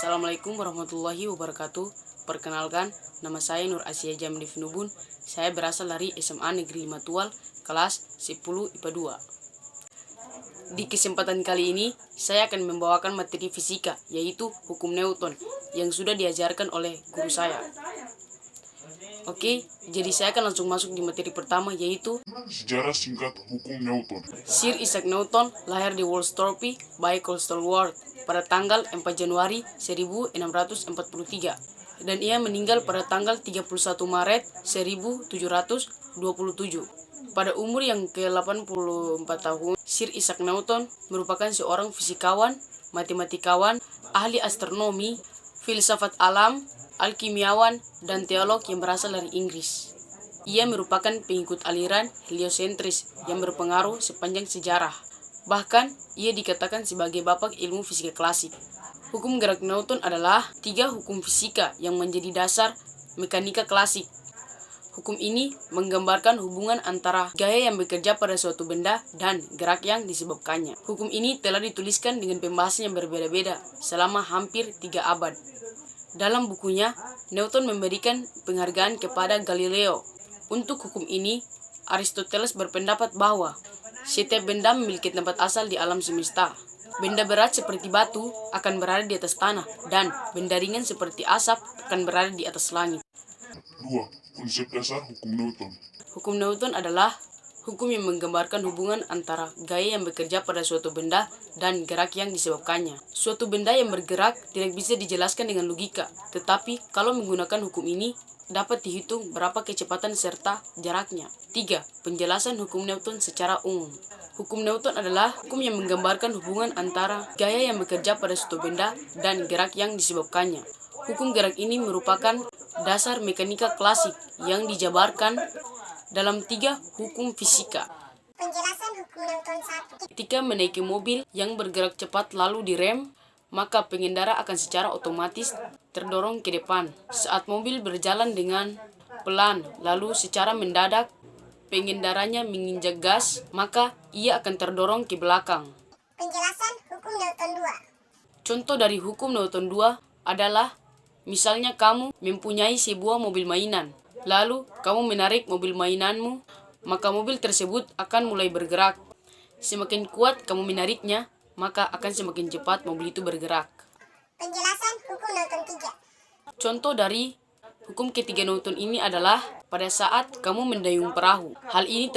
Assalamualaikum warahmatullahi wabarakatuh. Perkenalkan, nama saya Nur Asia Jamdi Nubun. Saya berasal dari SMA Negeri 5 Tual, kelas 10 IPA 2. Di kesempatan kali ini, saya akan membawakan materi fisika, yaitu hukum Newton, yang sudah diajarkan oleh guru saya. Oke, jadi saya akan langsung masuk di materi pertama, yaitu Sejarah singkat hukum Newton. Sir Isaac Newton lahir di Woolsthorpe by Colsterworth pada tanggal 4 Januari 1643 dan ia meninggal pada tanggal 31 Maret 1727. Pada umur yang ke-84 tahun, Sir Isaac Newton merupakan seorang fisikawan, matematikawan, ahli astronomi, filsafat alam, alkimiawan, dan teolog yang berasal dari Inggris. Ia merupakan pengikut aliran heliosentris yang berpengaruh sepanjang sejarah. Bahkan, ia dikatakan sebagai bapak ilmu fisika klasik. Hukum gerak Newton adalah 3 hukum fisika yang menjadi dasar mekanika klasik. Hukum ini menggambarkan hubungan antara gaya yang bekerja pada suatu benda dan gerak yang disebabkannya. Hukum ini telah dituliskan dengan pembahasan yang berbeda-beda selama hampir 3 abad. Dalam bukunya, Newton memberikan penghargaan kepada Galileo. Untuk hukum ini, Aristoteles berpendapat bahwa setiap benda memiliki tempat asal di alam semesta. Benda berat seperti batu akan berada di atas tanah, dan benda ringan seperti asap akan berada di atas langit. 2. Konsep dasar hukum Newton. Hukum Newton adalah hukum yang menggambarkan hubungan antara gaya yang bekerja pada suatu benda dan gerak yang disebabkannya. Suatu benda yang bergerak tidak bisa dijelaskan dengan logika, tetapi kalau menggunakan hukum ini, dapat dihitung berapa kecepatan serta jaraknya. 3. Penjelasan hukum Newton secara umum. Hukum Newton adalah hukum yang menggambarkan hubungan antara gaya yang bekerja pada suatu benda dan gerak yang disebabkannya. Hukum gerak ini merupakan dasar mekanika klasik yang dijabarkan dalam 3 hukum fisika. Penjelasan hukum Newton 1. Ketika menaiki mobil yang bergerak cepat lalu direm, maka pengendara akan secara otomatis terdorong ke depan. Saat mobil berjalan dengan pelan lalu secara mendadak pengendaranya menginjak gas, maka ia akan terdorong ke belakang. Penjelasan hukum Newton 2. Contoh dari hukum Newton 2 adalah misalnya kamu mempunyai sebuah mobil mainan, lalu kamu menarik mobil mainanmu, maka mobil tersebut akan mulai bergerak. Semakin kuat kamu menariknya, maka akan semakin cepat mobil itu bergerak. Penjelasan hukum Newton 3. Contoh dari hukum ketiga Newton ini adalah pada saat kamu mendayung perahu. Hal ini